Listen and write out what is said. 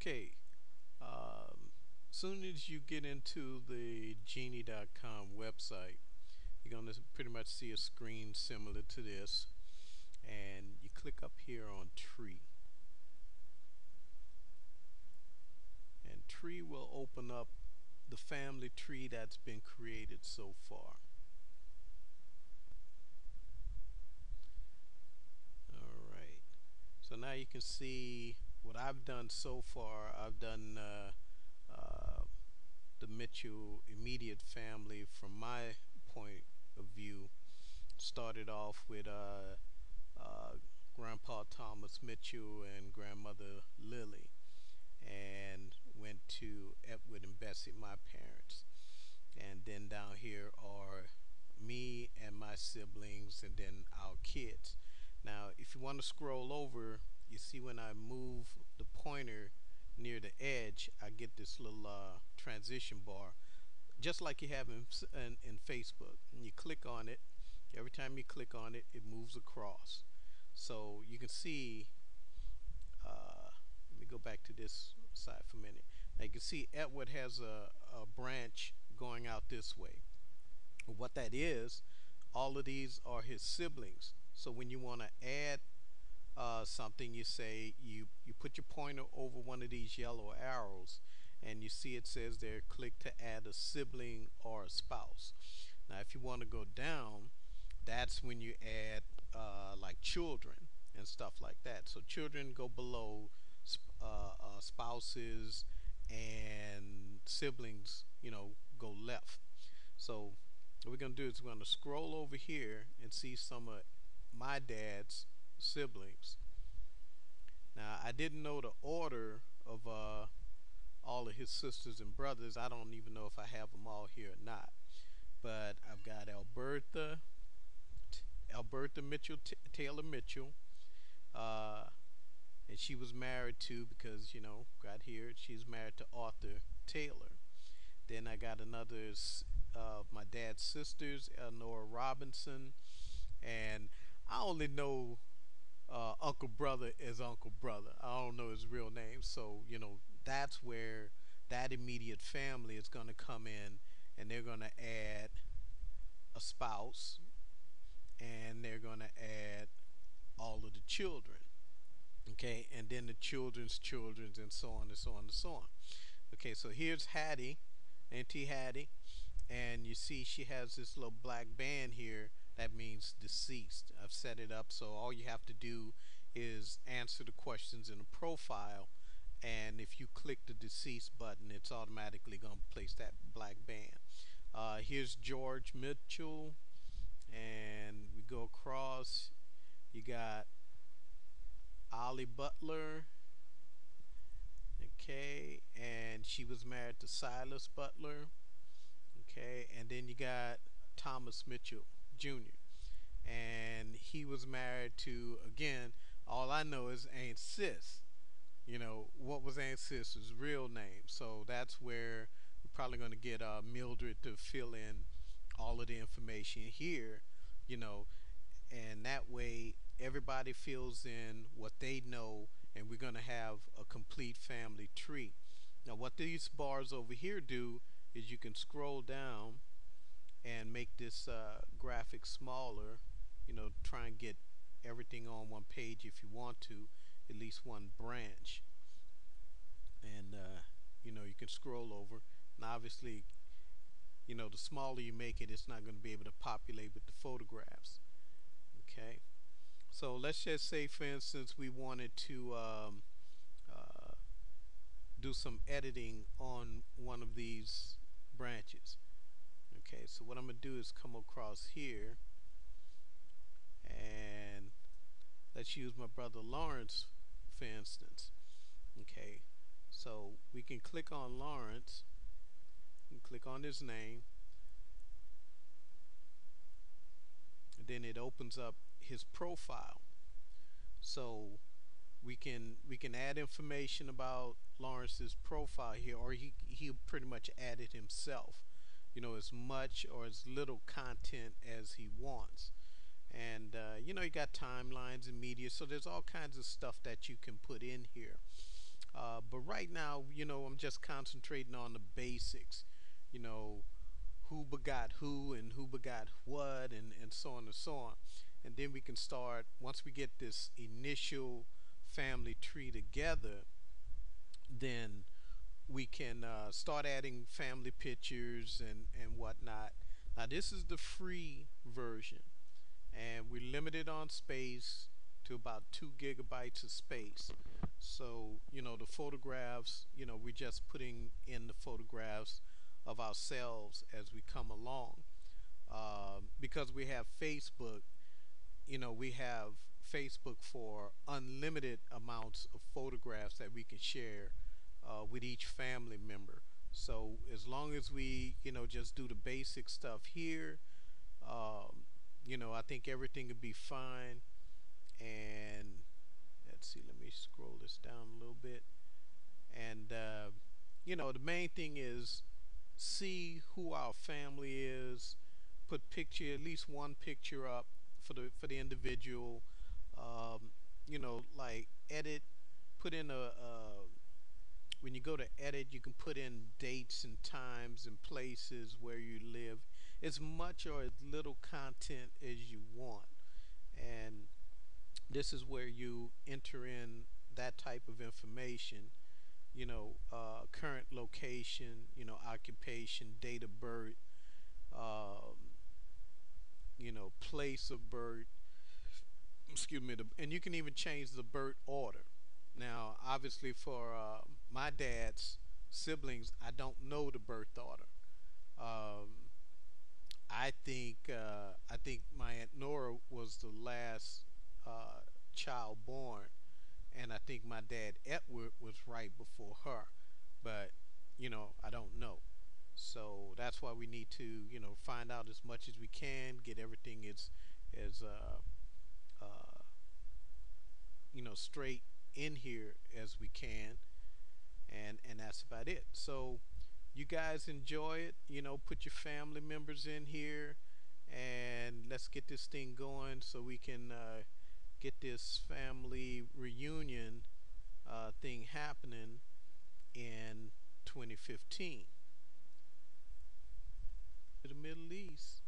Okay, soon as you get into the GENI.com website, you're going to pretty much see a screen similar to this, and you click up here on Tree. And Tree will open up the family tree that's been created so far. Alright, so now you can see what I've done so far. I've done the Mitchell immediate family from my point of view. Started off with Grandpa Thomas Mitchell and Grandmother Lily, and went to Edward and Bessie, my parents. And then down here are me and my siblings, and then our kids. Now, if you want to scroll over, you see when I move the pointer near the edge, I get this little transition bar, just like you have in Facebook. And you click on it. Every time you click on it, it moves across. So you can see, let me go back to this side for a minute. Now you can see Edward has a branch going out this way. What that is, all of these are his siblings. So when you want to add something, you say you put your pointer over one of these yellow arrows, and you see it says there, click to add a sibling or a spouse. Now if you want to go down, that's when you add like children and stuff like that. So children go below spouses, and siblings, go left. So what we're going to do is we're going to scroll over here and see some of my dad's siblings. Now I didn't know the order of all of his sisters and brothers. I don't even know if I have them all here or not. But I've got Alberta Mitchell, Taylor Mitchell, uh, and she was married to, because got here, she's married to Arthur Taylor. Then I got another my dad's sisters, Eleanor Robinson, and I only know Uncle Brother as Uncle Brother. I don't know his real name. So that's where that immediate family is going to come in, and they're going to add a spouse, and they're going to add all of the children. Okay, and then the children's, and so on and so on and so on. Okay, so here's Hattie, Auntie Hattie, and you see she has this little black band here. That means deceased. I've set it up so all you have to do is answer the questions in the profile, and if you click the deceased button, it's automatically going to place that black band. Here's George Mitchell, and we go across. You got Ollie Butler, okay, and she was married to Silas Butler, okay, and then you got Thomas Mitchell Jr., and he was married to, again, all I know is Aunt Sis. What was Aunt Sis's real name? So that's where we're probably going to get Mildred to fill in all of the information here, you know, and that way everybody fills in what they know, and we're going to have a complete family tree. Now what these bars over here do is you can scroll down and make this graphic smaller, try and get everything on one page if you want to, at least one branch, and you can scroll over. And obviously, the smaller you make it, it's not going to be able to populate with the photographs. Okay, so let's just say, for instance, we wanted to do some editing on one of these branches. Okay, so what I'm going to do is come across here, and let's use my brother Lawrence for instance. Okay, so we can click on Lawrence and click on his name, and then it opens up his profile. So we can add information about Lawrence's profile here, or he pretty much add it himself, as much or as little content as he wants. And you got timelines and media, so there's all kinds of stuff that you can put in here. But right now, I'm just concentrating on the basics. You know, who begot who and who begot what, and so on and so on. And then we can start, once we get this initial family tree together, then we can start adding family pictures and whatnot. Now, this is the free version, and we're limited on space to about 2 gigabytes of space. So, the photographs, we're just putting in the photographs of ourselves as we come along. Because we have Facebook, we have Facebook for unlimited amounts of photographs that we can share with each family member. So as long as we, just do the basic stuff here, um, I think everything would be fine. And let's see, let me scroll this down a little bit. And the main thing is see who our family is. Put picture, at least one picture up for the individual. Like edit, put in when you go to edit, you can put in dates and times and places where you live, as much or as little content as you want. And this is where you enter in that type of information, current location, occupation, date of birth, um, place of birth, excuse me, and you can even change the birth order. Now, obviously, for my dad's siblings, I don't know the birth order. Um, I think my aunt Nora was the last uh, child born, and I think my dad Edward was right before her, but I don't know. So that's why we need to find out as much as we can, get everything as uh, straight in here as we can, and that's about it. So you guys enjoy it. Put your family members in here, and let's get this thing going so we can get this family reunion thing happening in 2015 to the Middle East.